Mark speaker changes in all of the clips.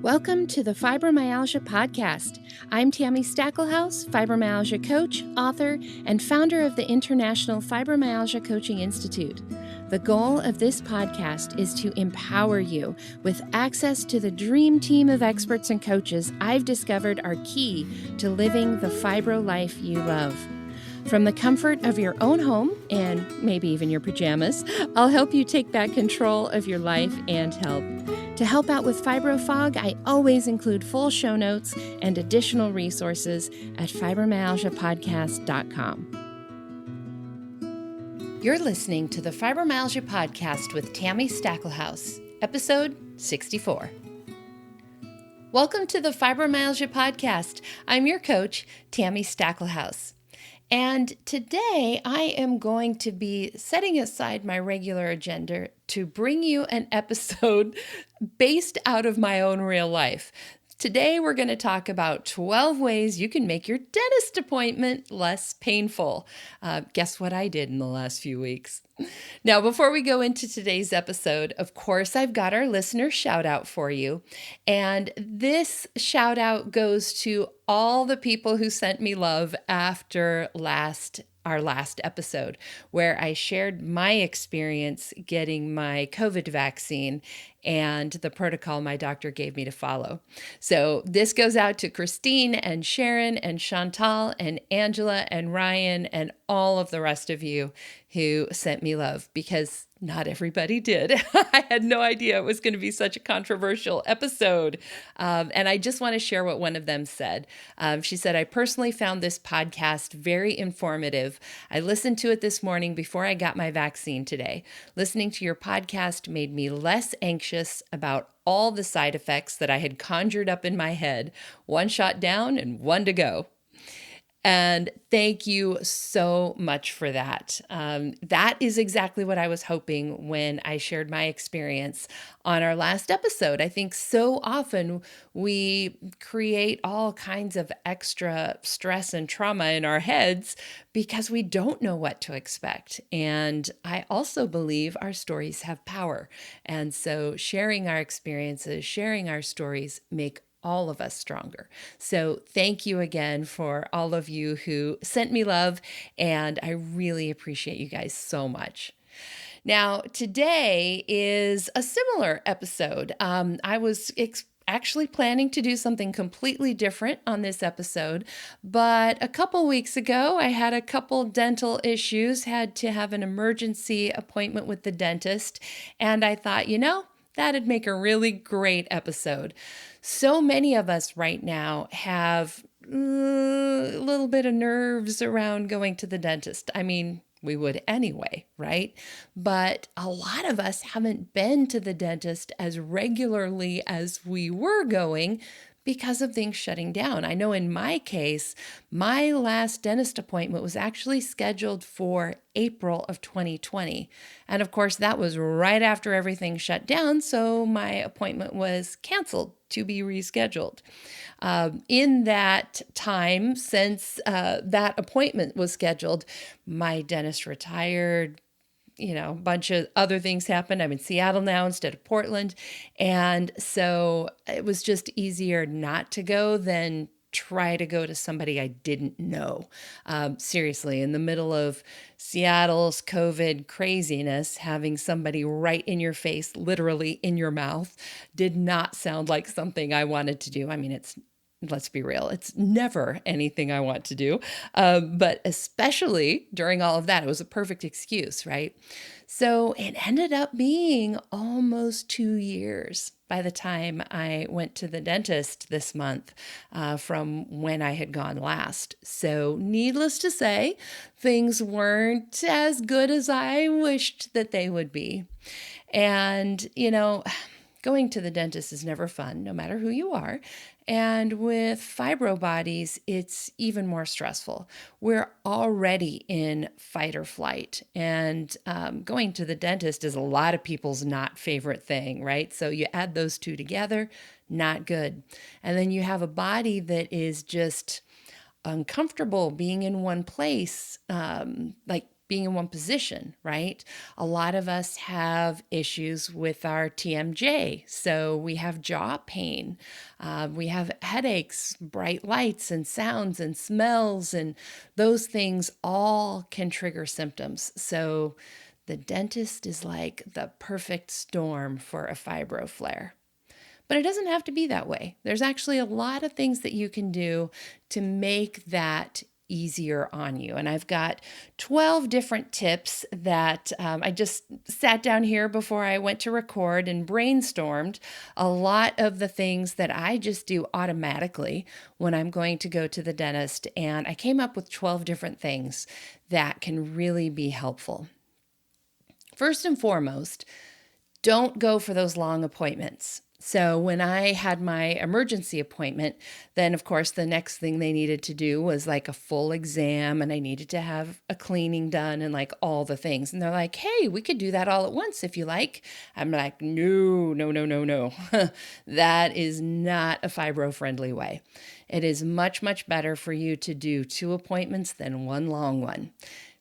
Speaker 1: Welcome to the Fibromyalgia Podcast. I'm Tami, fibromyalgia coach, author, and founder of the International Fibromyalgia Coaching Institute. The goal of this podcast is to empower you with access to the dream team of experts and coaches I've discovered are key to living the fibro life you love. From the comfort of your own home, and maybe even your pajamas, I'll help you take back control of your life and health. To help out with FibroFog, I always include full show notes and additional resources at fibromyalgiapodcast.com. You're listening to the Fibromyalgia Podcast with Tami, episode 64. Welcome to the Fibromyalgia Podcast. I'm your coach, Tami. And today I am going to be setting aside my regular agenda to bring you an episode based out of my own real life. Today we're going to talk about 12 ways you can make your dentist appointment less painful. Guess what I did in the last few weeks? Now, before we go into today's episode, of course, I've got our listener shout out for you. And this shout out goes to all the people who sent me love after our last episode, where I shared my experience getting my COVID vaccine and the protocol my doctor gave me to follow. So this goes out to Christine and Sharon and Chantal and Angela and Ryan and all of the rest of you who sent me love, because not everybody did. I had no idea it was going to be such a controversial episode. And I just want to share what one of them said. She said, I personally found this podcast very informative. I listened to it this morning before I got my vaccine today. Listening to your podcast made me less anxious about all the side effects that I had conjured up in my head. One shot down and one to go. And thank you so much for that. That is exactly what I was hoping when I shared my experience on our last episode. I think so often we create all kinds of extra stress and trauma in our heads because we don't know what to expect. And I also believe our stories have power. And so sharing our experiences, sharing our stories make all of us stronger. So thank you again for all of you who sent me love, and I really appreciate you guys so much. Now, today is a similar episode. I was actually planning to do something completely different on this episode, but a couple weeks ago, I had a couple dental issues, had to have an emergency appointment with the dentist, and I thought, that'd make a really great episode. So many of us right now have a little bit of nerves around going to the dentist. I mean, we would anyway, right? But a lot of us haven't been to the dentist as regularly as we were going because of things shutting down. I know in my case, my last dentist appointment was actually scheduled for April of 2020. And of course, that was right after everything shut down, so my appointment was canceled to be rescheduled. In that time, since that appointment was scheduled, my dentist retired. A bunch of other things happened. I'm in Seattle now instead of Portland. And so it was just easier not to go than try to go to somebody I didn't know. Seriously, in the middle of Seattle's COVID craziness, having somebody right in your face, literally in your mouth, did not sound like something I wanted to do. I mean, let's be real, it's never anything I want to do. But especially during all of that, it was a perfect excuse, right? So it ended up being almost 2 years by the time I went to the dentist this month from when I had gone last. So needless to say, things weren't as good as I wished that they would be. And, going to the dentist is never fun, no matter who you are. And with fibro bodies, it's even more stressful. We're already in fight or flight. And going to the dentist is a lot of people's not favorite thing, right? So you add those two together, not good. And then you have a body that is just uncomfortable being in one place, like being in one position, right? A lot of us have issues with our TMJ. So we have jaw pain, we have headaches, bright lights and sounds and smells, and those things all can trigger symptoms. So the dentist is like the perfect storm for a fibro flare. But it doesn't have to be that way. There's actually a lot of things that you can do to make that easier on you. And I've got 12 different tips that I just sat down here before I went to record and brainstormed a lot of the things that I just do automatically when I'm going to go to the dentist. And I came up with 12 different things that can really be helpful. First and foremost, don't go for those long appointments. So when I had my emergency appointment, then of course the next thing they needed to do was like a full exam, and I needed to have a cleaning done and like all the things. And they're like, "Hey, we could do that all at once if you like." I'm like, no, no, no, no, no. That is not a fibro-friendly way. It is much, much better for you to do 2 appointments than one long one.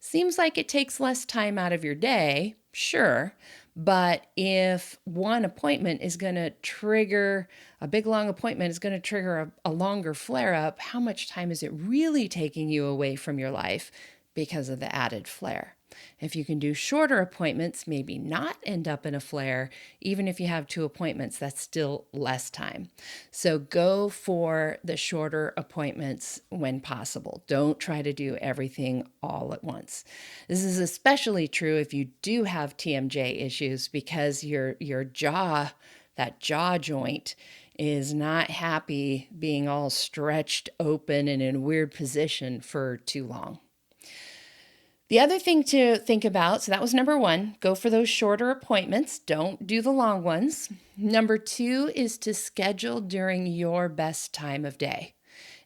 Speaker 1: Seems like it takes less time out of your day, sure. But if one appointment is going to trigger, a big long appointment is going to trigger a longer flare up, how much time is it really taking you away from your life because of the added flare? If you can do shorter appointments, maybe not end up in a flare, even if you have 2 appointments, that's still less time. So go for the shorter appointments when possible. Don't try to do everything all at once. This is especially true if you do have TMJ issues, because your jaw, that jaw joint, is not happy being all stretched open and in a weird position for too long. The other thing to think about, so that was number 1, go for those shorter appointments. Don't do the long ones. Number 2 is to schedule during your best time of day.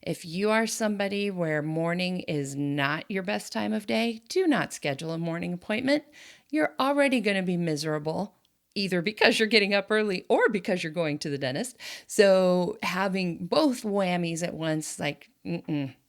Speaker 1: If you are somebody where morning is not your best time of day, do not schedule a morning appointment. You're already going to be miserable, either because you're getting up early or because you're going to the dentist. So having both whammies at once, like,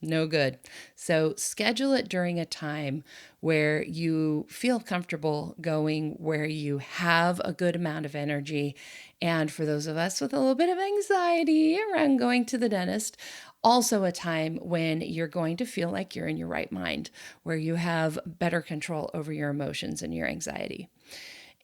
Speaker 1: no good. So schedule it during a time where you feel comfortable going, where you have a good amount of energy. And for those of us with a little bit of anxiety around going to the dentist, also a time when you're going to feel like you're in your right mind, where you have better control over your emotions and your anxiety.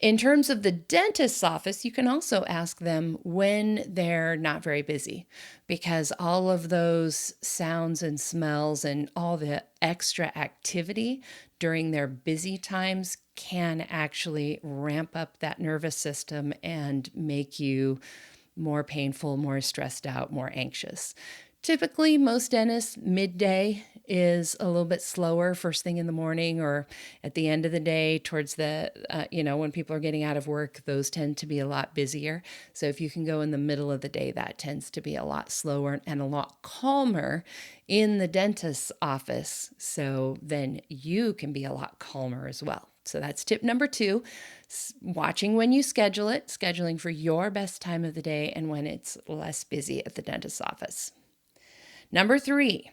Speaker 1: In terms of the dentist's office, you can also ask them when they're not very busy, because all of those sounds and smells and all the extra activity during their busy times can actually ramp up that nervous system and make you more painful, more stressed out, more anxious. Typically, most dentists, midday is a little bit slower first thing in the morning, or at the end of the day towards the, when people are getting out of work, those tend to be a lot busier. So if you can go in the middle of the day, that tends to be a lot slower and a lot calmer in the dentist's office. So then you can be a lot calmer as well. So that's tip number 2, watching when you schedule it, scheduling for your best time of the day and when it's less busy at the dentist's office. Number 3,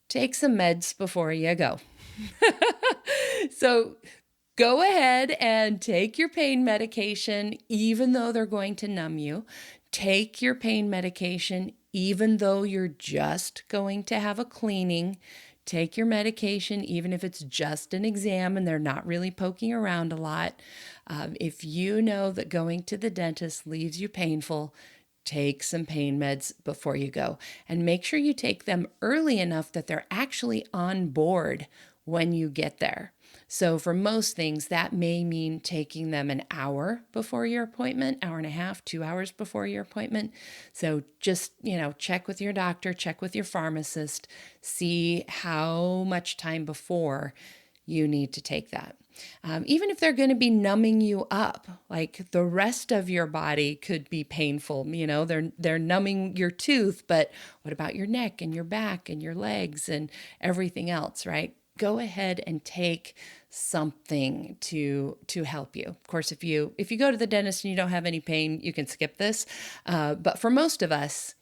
Speaker 1: take some meds before you go. So go ahead and take your pain medication, even though they're going to numb you. Take your pain medication, even though you're just going to have a cleaning. Take your medication, even if it's just an exam and they're not really poking around a lot. If you know that going to the dentist leaves you painful, take some pain meds before you go, and make sure you take them early enough that they're actually on board when you get there. So for most things, that may mean taking them an hour before your appointment, hour and a half, 2 hours before your appointment. So just, check with your doctor, check with your pharmacist, see how much time before you need to take that. Even if they're going to be numbing you up, like the rest of your body could be painful. They're numbing your tooth, but what about your neck and your back and your legs and everything else, right? Go ahead and take something to help you. Of course, if you go to the dentist and you don't have any pain, you can skip this. But for most of us,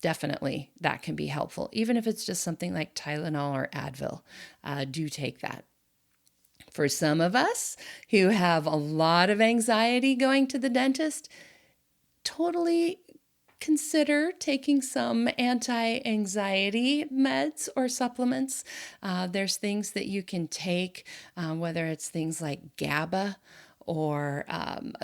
Speaker 1: definitely that can be helpful. Even if it's just something like Tylenol or Advil, do take that. For some of us who have a lot of anxiety going to the dentist, totally consider taking some anti-anxiety meds or supplements. There's things that you can take, whether it's things like GABA or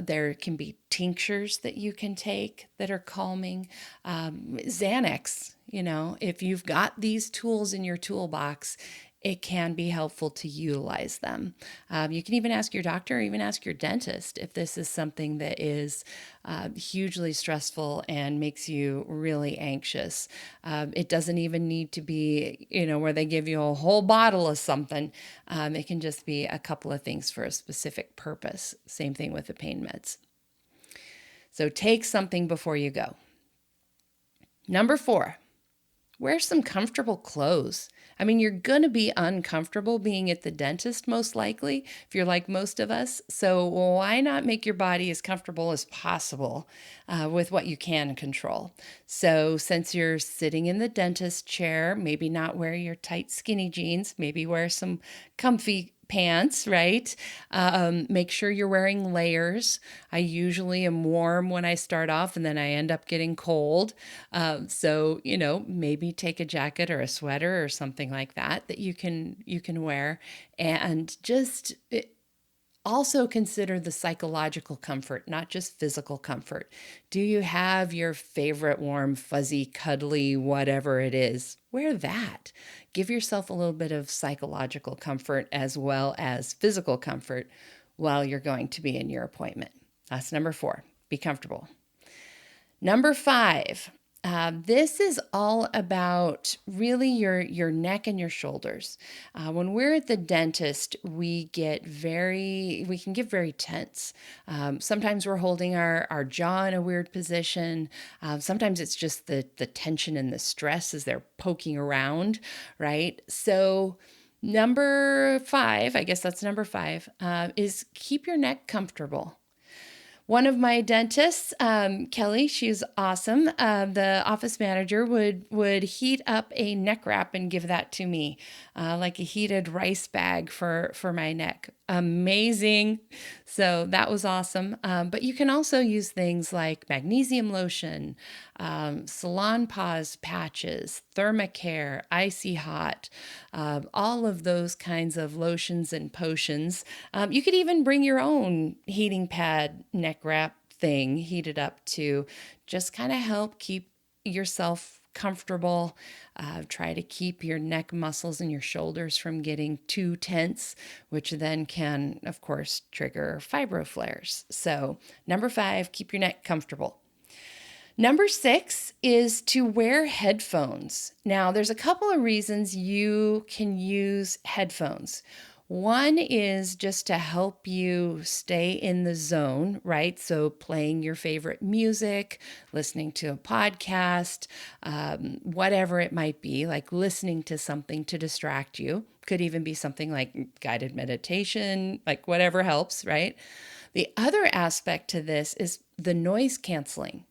Speaker 1: there can be tinctures that you can take that are calming. Xanax, if you've got these tools in your toolbox, it can be helpful to utilize them. You can even ask your doctor or even ask your dentist if this is something that is hugely stressful and makes you really anxious. It doesn't even need to be, where they give you a whole bottle of something. It can just be a couple of things for a specific purpose. Same thing with the pain meds. So take something before you go. Number 4, wear some comfortable clothes. I mean, you're going to be uncomfortable being at the dentist, most likely, if you're like most of us. So why not make your body as comfortable as possible with what you can control? So since you're sitting in the dentist chair, maybe not wear your tight skinny jeans, maybe wear some comfy pants, right? Make sure you're wearing layers. I usually am warm when I start off and then I end up getting cold. So, maybe take a jacket or a sweater or something like that you can wear, and just also consider the psychological comfort, not just physical comfort. Do you have your favorite warm, fuzzy, cuddly, whatever it is? Wear that. Give yourself a little bit of psychological comfort as well as physical comfort while you're going to be in your appointment. That's number 4. Be comfortable. Number 5. This is all about really your neck and your shoulders. When we're at the dentist, we can get very tense. Sometimes we're holding our jaw in a weird position. Sometimes it's just the tension and the stress as they're poking around, right? So number 5, I guess that's number 5, is keep your neck comfortable. One of my dentists, Kelly, she's awesome. The office manager would heat up a neck wrap and give that to me, like a heated rice bag for my neck. Amazing. So that was awesome. But you can also use things like magnesium lotion, Salon Pause patches, Thermacare, Icy Hot, all of those kinds of lotions and potions. You could even bring your own heating pad neck wrap thing heated up to just kind of help keep yourself comfortable. Try to keep your neck muscles and your shoulders from getting too tense, which then can, of course, trigger fibro flares. So, number 5, keep your neck comfortable. Number 6 is to wear headphones. Now, there's a couple of reasons you can use headphones. One is just to help you stay in the zone, right? So playing your favorite music, listening to a podcast, whatever it might be, like listening to something to distract you. Could even be something like guided meditation, like whatever helps, right? The other aspect to this is the noise canceling.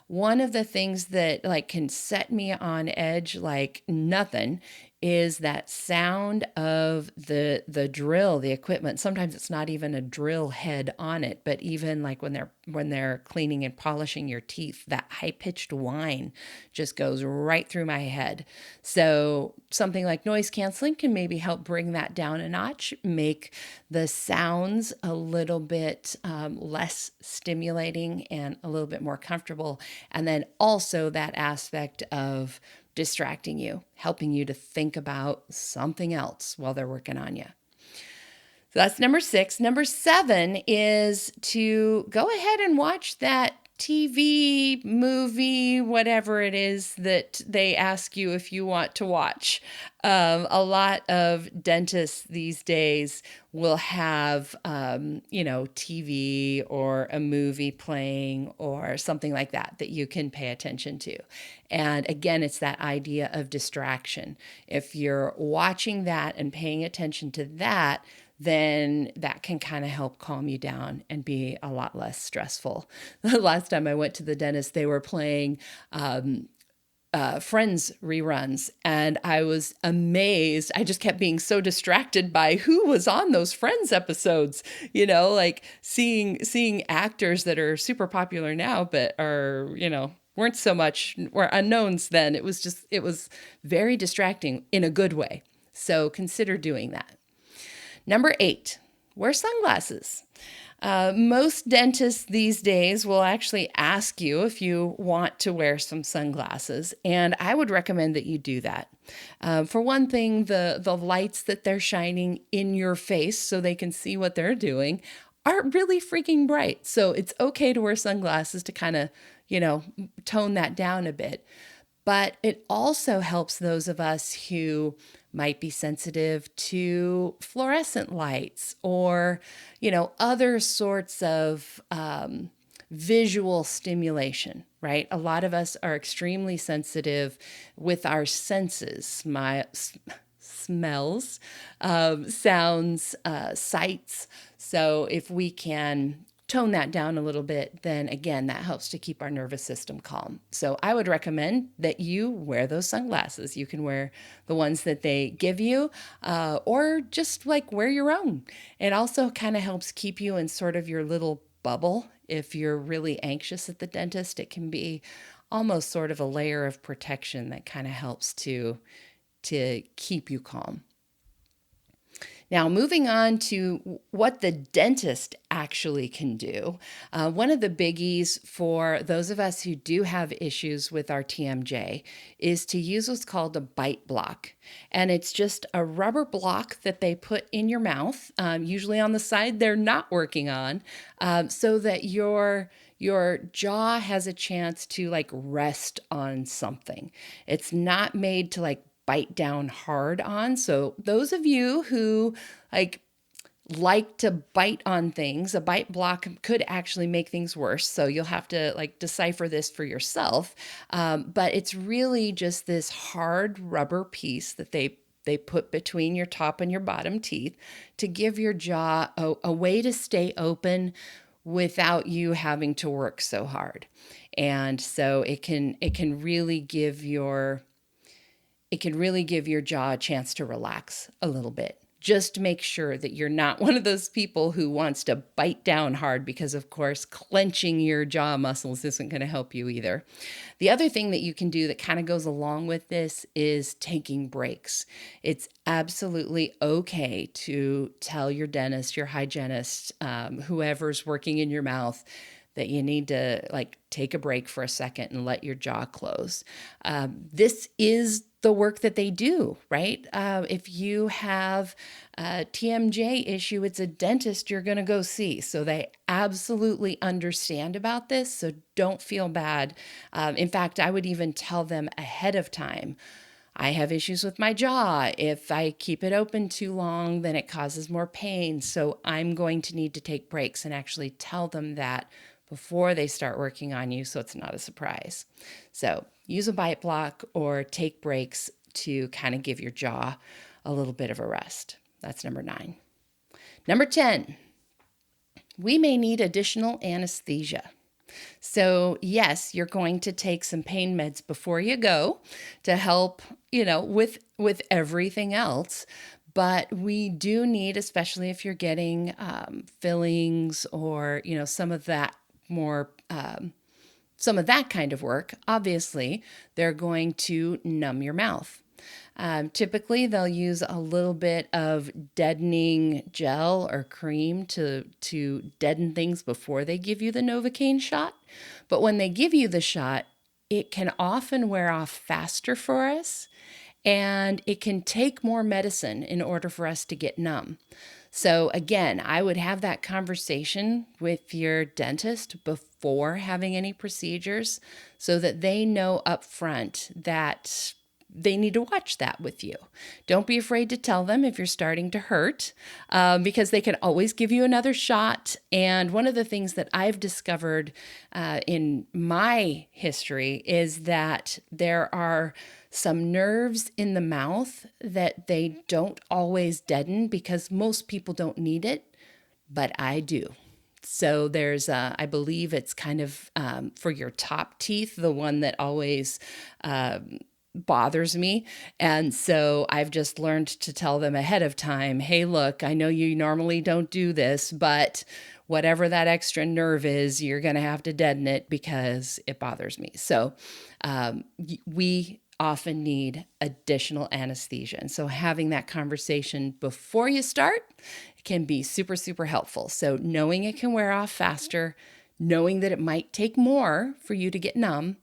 Speaker 1: One of the things that can set me on edge like nothing is that sound of the drill, the equipment. Sometimes it's not even a drill head on it, but even like when they're cleaning and polishing your teeth, that high-pitched whine just goes right through my head. So something like noise canceling can maybe help bring that down a notch, make the sounds a little bit less stimulating and a little bit more comfortable. And then also that aspect of distracting you, helping you to think about something else while they're working on you. So that's number 6. Number 7 is to go ahead and watch that TV, movie, whatever it is that they ask you if you want to watch. A lot of dentists these days will have, TV or a movie playing or something like that you can pay attention to. And again, it's that idea of distraction. If you're watching that and paying attention to that, then that can kind of help calm you down and be a lot less stressful. The last time I went to the dentist, they were playing Friends reruns, and I was amazed. I just kept being so distracted by who was on those Friends episodes, like seeing actors that are super popular now, but are, were unknowns then. It was very distracting in a good way. So consider doing that. Number 8, wear sunglasses. Most dentists these days will actually ask you if you want to wear some sunglasses, and I would recommend that you do that. For one thing, the lights that they're shining in your face so they can see what they're doing are really freaking bright. So it's okay to wear sunglasses to kind of, tone that down a bit. But it also helps those of us who might be sensitive to fluorescent lights or, other sorts of visual stimulation, right? A lot of us are extremely sensitive with our senses, smells, sounds, sights. So if we can tone that down a little bit, then again, that helps to keep our nervous system calm. So I would recommend that you wear those sunglasses. You can wear the ones that they give you, or just like wear your own. It also kind of helps keep you in sort of your little bubble. If you're really anxious at the dentist, it can be almost sort of a layer of protection that kind of helps to keep you calm. Now, moving on to what the dentist actually can do. One of the biggies for those of us who do have issues with our TMJ is to use what's called a bite block. And it's just a rubber block that they put in your mouth, usually on the side they're not working on, so that your jaw has a chance to rest on something. It's not made to bite down hard on. So those of you who like to bite on things, a bite block could actually make things worse. So you'll have to decipher this for yourself. But it's really just this hard rubber piece that they put between your top and your bottom teeth to give your jaw a way to stay open without you having to work so hard. And so it can really give your jaw a chance to relax a little bit. Just make sure that you're not one of those people who wants to bite down hard, because of course, clenching your jaw muscles isn't going to help you either. The other thing that you can do that kind of goes along with this is taking breaks. It's absolutely okay to tell your dentist, your hygienist, whoever's working in your mouth, that you need to take a break for a second and let your jaw close. This is the work that they do, right? If you have a TMJ issue, it's a dentist you're going to go see. So they absolutely understand about this. So don't feel bad. In fact, I would even tell them ahead of time, I have issues with my jaw. If I keep it open too long, then it causes more pain. So I'm going to need to take breaks, and actually tell them that before they start working on you, so it's not a surprise. So use a bite block or take breaks to kind of give your jaw a little bit of a rest. That's number 9. Number 10, we may need additional anesthesia. So yes, you're going to take some pain meds before you go to help, with everything else. But we do need, especially if you're getting fillings or, some of that kind of work, obviously, they're going to numb your mouth. Typically, they'll use a little bit of deadening gel or cream to deaden things before they give you the Novocaine shot. But when they give you the shot, it can often wear off faster for us, and it can take more medicine in order for us to get numb. So again, I would have that conversation with your dentist before having any procedures so that they know up front that they need to watch that with you. Don't be afraid to tell them if you're starting to hurt, because they can always give you another shot. And one of the things that I've discovered in my history is that there are some nerves in the mouth that they don't always deaden, because most people don't need it, but I do. So there's, I believe it's kind of for your top teeth, the one that always bothers me. And so I've just learned to tell them ahead of time, hey, look, I know you normally don't do this, but whatever that extra nerve is, you're going to have to deaden it because it bothers me. So we often need additional anesthesia. And so having that conversation before you start can be super, super helpful. So knowing it can wear off faster, knowing that it might take more for you to get numb,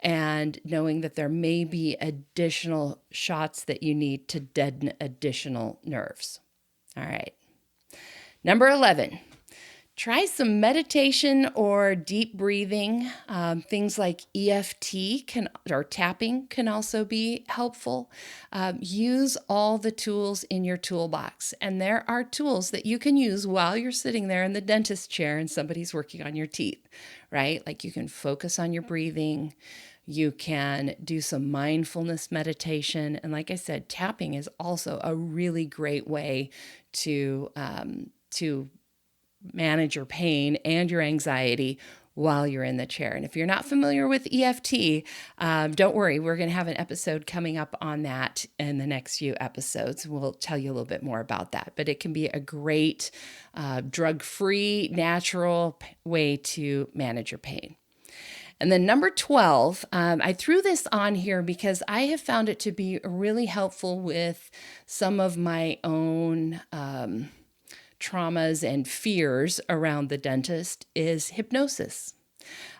Speaker 1: and knowing that there may be additional shots that you need to deaden additional nerves. All right. Number 11. Try some meditation or deep breathing. Things like EFT or tapping can also be helpful. Use all the tools in your toolbox. And there are tools that you can use while you're sitting there in the dentist chair and somebody's working on your teeth, right? Like you can focus on your breathing. You can do some mindfulness meditation. And like I said, tapping is also a really great way to manage your pain and your anxiety while you're in the chair. And if you're not familiar with EFT, don't worry, we're going to have an episode coming up on that in the next few episodes. We'll tell you a little bit more about that, but it can be a great drug-free, natural way to manage your pain. And then number 12, I threw this on here because I have found it to be really helpful with some of my own traumas and fears around the dentist is hypnosis.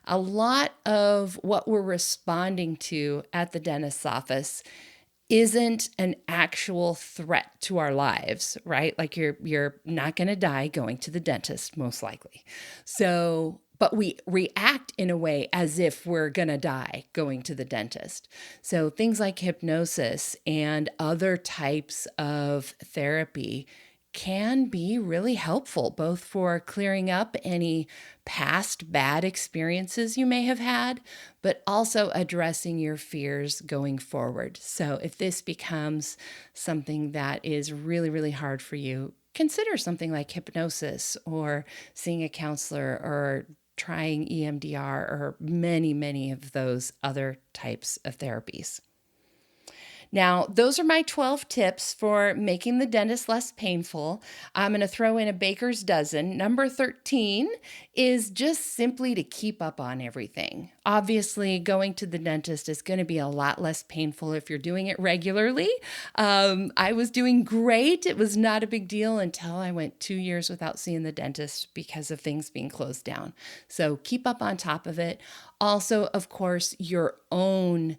Speaker 1: A lot of what we're responding to at the dentist's office isn't an actual threat to our lives, right? Like you're not going to die going to the dentist, most likely. So, but we react in a way as if we're going to die going to the dentist. So things like hypnosis and other types of therapy can be really helpful, both for clearing up any past bad experiences you may have had, but also addressing your fears going forward. So if this becomes something that is really, really hard for you, consider something like hypnosis or seeing a counselor or trying EMDR or many, many of those other types of therapies. Now, those are my 12 tips for making the dentist less painful. I'm going to throw in a baker's dozen. Number 13 is just simply to keep up on everything. Obviously, going to the dentist is going to be a lot less painful if you're doing it regularly. I was doing great. It was not a big deal until I went 2 years without seeing the dentist because of things being closed down. So keep up on top of it. Also, of course, your own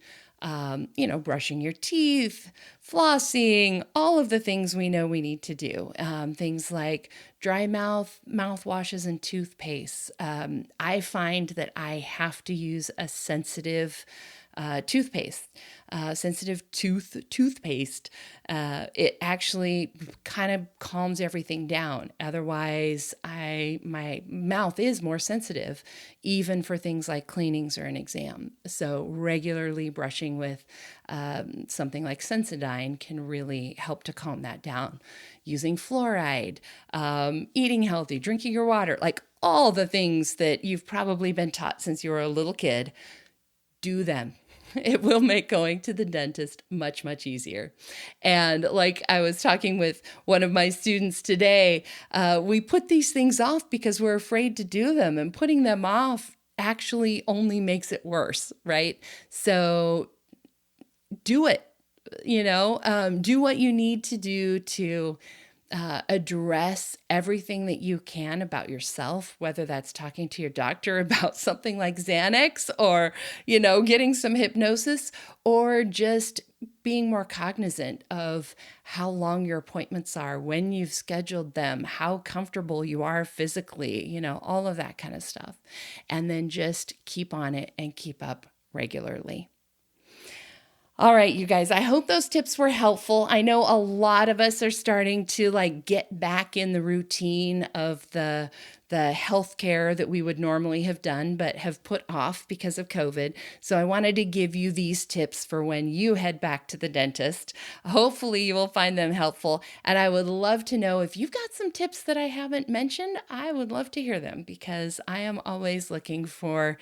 Speaker 1: brushing your teeth, flossing, all of the things we know we need to do. Things like dry mouthwashes and toothpaste. I find that I have to use a sensitive toothpaste, sensitive toothpaste. It actually kind of calms everything down. Otherwise, my mouth is more sensitive, even for things like cleanings or an exam. So regularly brushing with something like Sensodyne can really help to calm that down. Using fluoride, eating healthy, drinking your water, like all the things that you've probably been taught since you were a little kid, do them. It will make going to the dentist much, much easier. And like I was talking with one of my students today, we put these things off because we're afraid to do them, and putting them off actually only makes it worse, right? So do it, do what you need to do to address everything that you can about yourself, whether that's talking to your doctor about something like Xanax or, getting some hypnosis, or just being more cognizant of how long your appointments are, when you've scheduled them, how comfortable you are physically, all of that kind of stuff. And then just keep on it and keep up regularly. All right, you guys, I hope those tips were helpful. I know a lot of us are starting to get back in the routine of the healthcare that we would normally have done, but have put off because of COVID. So I wanted to give you these tips for when you head back to the dentist. Hopefully you will find them helpful. And I would love to know if you've got some tips that I haven't mentioned. I would love to hear them because I am always looking for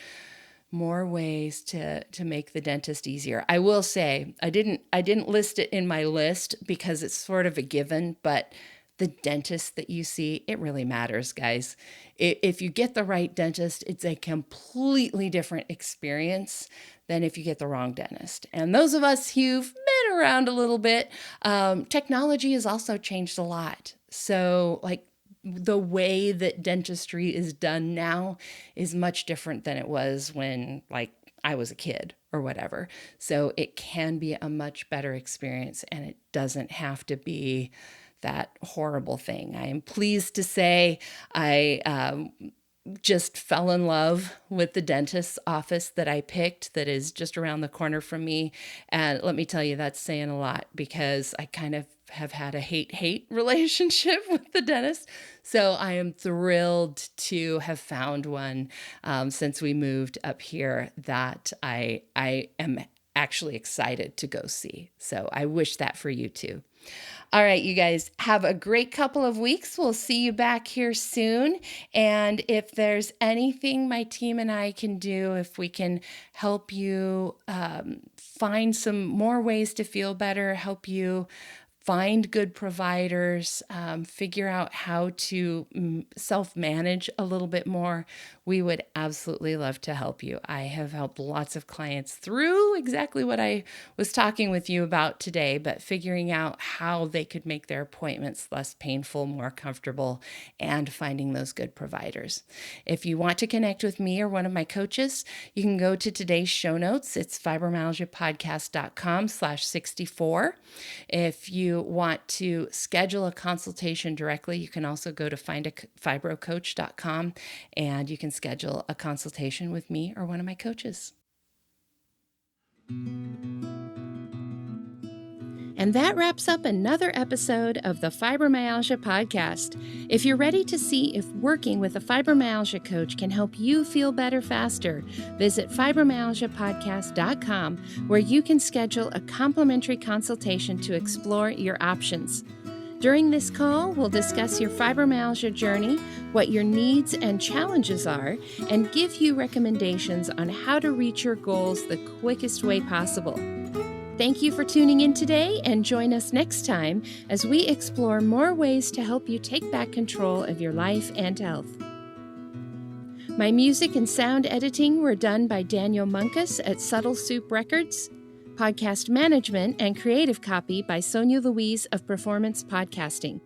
Speaker 1: more ways to make the dentist easier. I will say I didn't list it in my list because it's sort of a given, but the dentist that you see, it really matters, guys. If you get the right dentist, it's a completely different experience than if you get the wrong dentist. And those of us who've been around a little bit, technology has also changed a lot. So the way that dentistry is done now is much different than it was when I was a kid or whatever. So it can be a much better experience and it doesn't have to be that horrible thing. I am pleased to say I just fell in love with the dentist's office that I picked that is just around the corner from me. And let me tell you, that's saying a lot because I kind of have had a hate-hate relationship with the dentist. So I am thrilled to have found one since we moved up here that I am actually excited to go see. So I wish that for you too. All right, you guys, have a great couple of weeks. We'll see you back here soon. And if there's anything my team and I can do, if we can help you find some more ways to feel better, help you find good providers, figure out how to self-manage a little bit more, we would absolutely love to help you. I have helped lots of clients through exactly what I was talking with you about today, but figuring out how they could make their appointments less painful, more comfortable, and finding those good providers. If you want to connect with me or one of my coaches, you can go to today's show notes. It's fibromyalgiapodcast.com/64. If you want to schedule a consultation directly, you can also go to findafibrocoach.com and you can schedule a consultation with me or one of my coaches. And that wraps up another episode of the Fibromyalgia Podcast. If you're ready to see if working with a fibromyalgia coach can help you feel better faster, visit fibromyalgiapodcast.com where you can schedule a complimentary consultation to explore your options. During this call, we'll discuss your fibromyalgia journey, what your needs and challenges are, and give you recommendations on how to reach your goals the quickest way possible. Thank you for tuning in today, and join us next time as we explore more ways to help you take back control of your life and health. My music and sound editing were done by Daniel Munkus at Subtle Soup Records. Podcast management and creative copy by Sonia Louise of Performance Podcasting.